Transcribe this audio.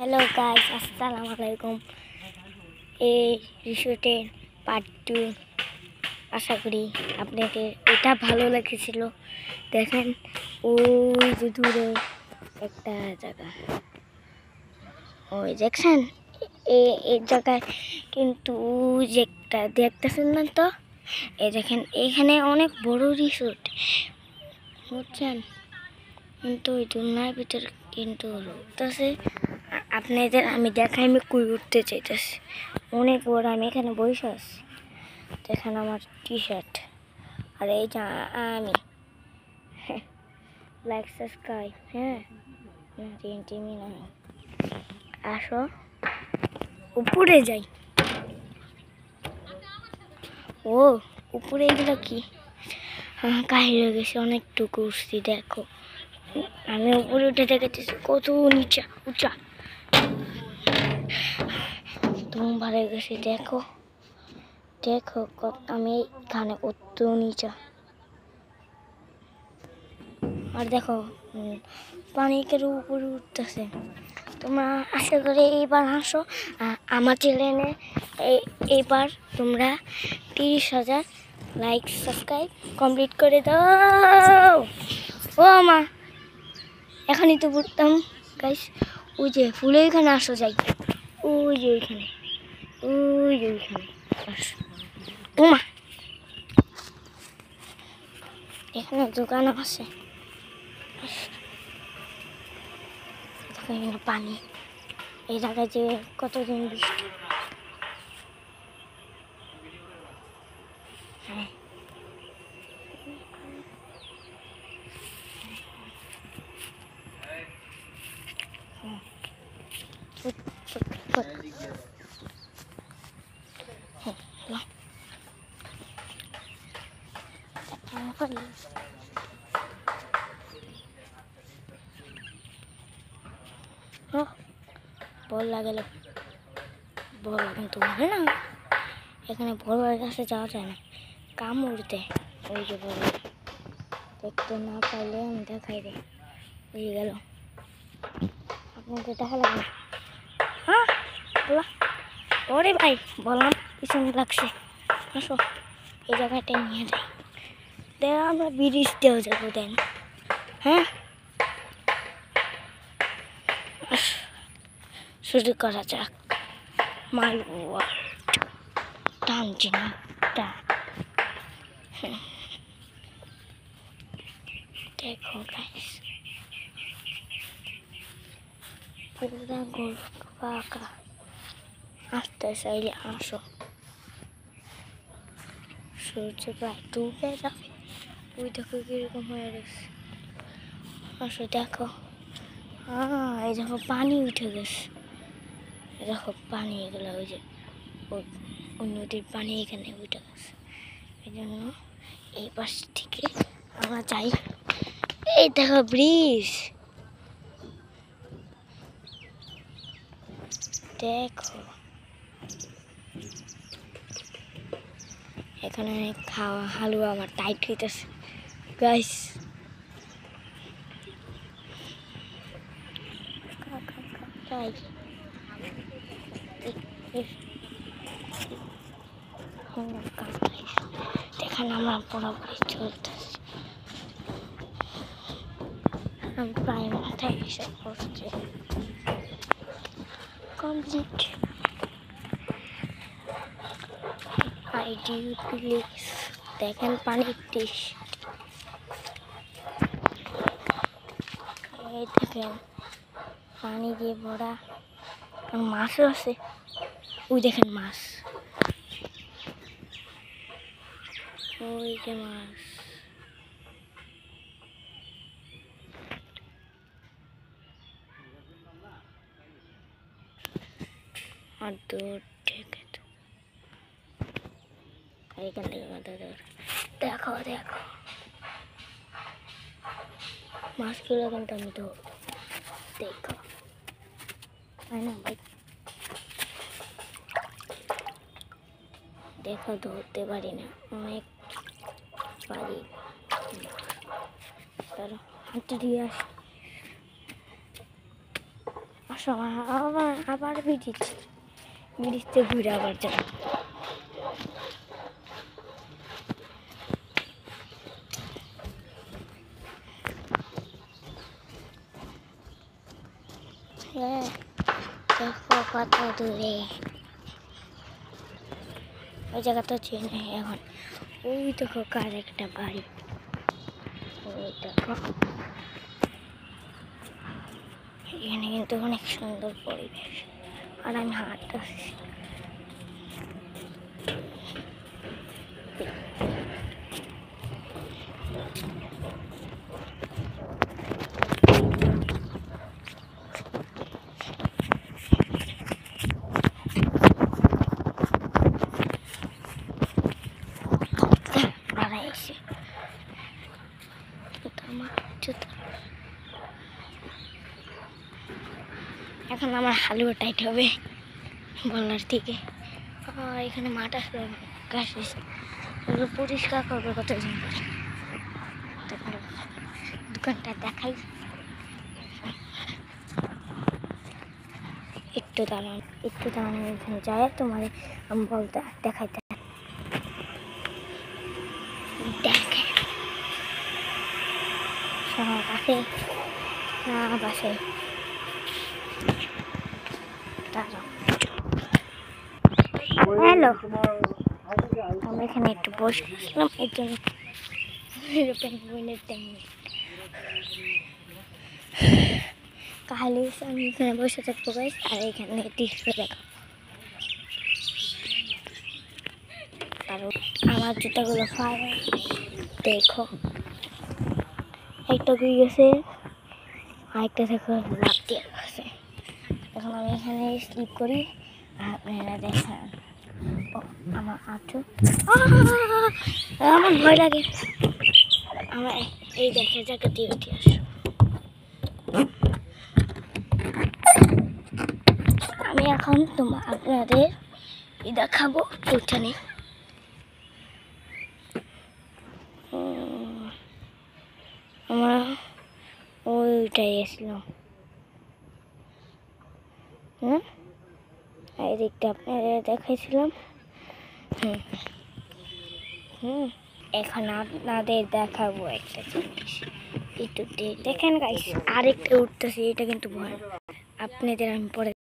Hello guys, আসসালামু আলাইকুম। এই রিসোর্টের পার্ট 2 আশা করি আপনাদের এটা ভালো লেগেছিল। দেখেন ওই যে দূরে একটা জায়গা, ওই দেখছেন এই জায়গায় কিন্তু যে একটা দেখতেছেন না তো, এই দেখেন এখানে অনেক বড় রিসোর্ট বুঝছেন, কিন্তু ওই দুনিয়ার ভিতরে কিন্তু রুখতেছে আপনাদের আমি দেখাই। আমি কই উঠতে চাইতেছি অনেক বড়। আমি এখানে বসে আছি, দেখেন আমার টি শার্ট, আর এই যে আমি লাইক সাবস্ক্রাইব। হ্যাঁ, টিমি না, আসো উপরে যাই। ও উপরে এগুলো কি কাহিল হয়ে গেছে, অনেকটুকু উঠছি। দেখো আমি উপরে উঠে দেখেছি কত নিচা উঁচা, তুমি ভালো গেছে। দেখো দেখো আমি এখানে কত নিচা, আর দেখো পানি কেন উপরে উঠতেছে। তোমরা আশা করে এইবার আসো আমার চ্যানেলে। এইবার তোমরা 30,000 লাইক সাবস্ক্রাইব কমপ্লিট করে দাও। ও মা, এখনই তো ঘুরতাম গাইস। ওই যে ফুলের এখানে আসো যাই, ওই যে ওইখানে, ওই যে ওইখানে আসো। ও মা, এখানে দোকান আছে, পানি। এই জায়গায় যে কতদিন বৃষ্টি। হ্যাঁ, বল লাগেল, বল কিন্তু মানে না, এখানে বড়ের কাছে যাওয়া যায় না, কামড় দেয়। ওই যে বড় দেখতে না পাইলে আমি দেখাই দেয়, বুঝে গেল আপনাকে দেখা লাগবে। হ্যাঁ বলা, ওরে ভাই বললাম পিছনে লাগছে, আসো এই জায়গাটায় নিয়ে যাই। দেখ আমরা ব্রিজ দিয়েও যাবো দেন। হ্যাঁ শুরু করা যাক মাই ওয়ার্ল্ড টানজিনিটা। দেখো গাইস, পুরা গোল ফাঁকা। আসতে চাইলে আসো, সূর্য প্রায় ডুবে যাবে। ওই দেখো কিরকম হয়ে গেছে, আসো দেখো। এই দেখো পানি উঠে গেছে, দেখো পানি এগুলো, ওই যে ওই নদীর পানি এখানে উঠে গেছে। এই জন্য এই পাশ থেকে আমরা যাই। এই দেখো ব্রিজ, দেখো এখানে খাওয়া হালুয়া আমার টাইট হইতেছে গাইস। দেখেন আমরা পুরোপুরি চলতেছি, আমি প্রায় মাথায় এসে পড়ছি কমপ্লিট। আইডি প্লিজ, দেখেন পানির ডিশ, এই দেখেন পানি দিয়ে ভরা, মাছও আছে। ওই দেখেন মাছ, ওই যে মাছ। আর দূর থেকে তো এইখান থেকে কত দূর, দেখো দেখো মাছগুলো কিন্তু আমি ধরবো, দেখো তাই না ভাই, দেখো ধরতে পারি না, অনেক পারি। চলো হাঁটতে দিয়ে আসি, সময় আবার ব্রিজতে ঘুরে আবার যাব। দেখো কত দূরে, ওই জায়গা তো চেনে এখন। ওই দেখো কার একটা বাড়ি, ওই দেখো। এখানে কিন্তু অনেক সুন্দর পরিবেশ, আর আমি হাঁটতেছি। এখন আমার হালুয়া টাইট হবে বলার থেকে। এখানে মাঠ আসবে, গাছ এগুলো পরিষ্কার করবে কতদিন পরে। দোকানটা দেখাই, একটু দাঁড়ান এখানে যায় তোমার আমি বলতে দেখাইতে। দেখে সবার কাছে না বাসে হ্যালো, আমরা এখানে একটু বসেছিলাম এর জন্য কালে আমি এখানে বসে থাকবো গাইস, আর এখানে দৃশ্য দেখো। আর আমার জুতাগুলো ফায়ার দেখো, একটা গুই গেছে, আরেকটা দেখো লাফ দিয়ে গেছে। এখন আমি এখানে স্লিপ করি আর আপনারা দেখেন। আমার আমার ভয় লাগে, আমার এই দেখা জায়গা দিয়ে উঠে আসো। আমি এখন আপনাদের দেখাবো ওইখানে। আমরা ওইটাই গেছিলাম। এই দিকটা আপনাদের দেখাইছিলাম। এখন আপনাদের দেখাবো একটা জিনিস, একটু দেখেন গাইস। আরেকটা উঠতেছে, এটা কিন্তু ভয়, আপনাদের আমি পরে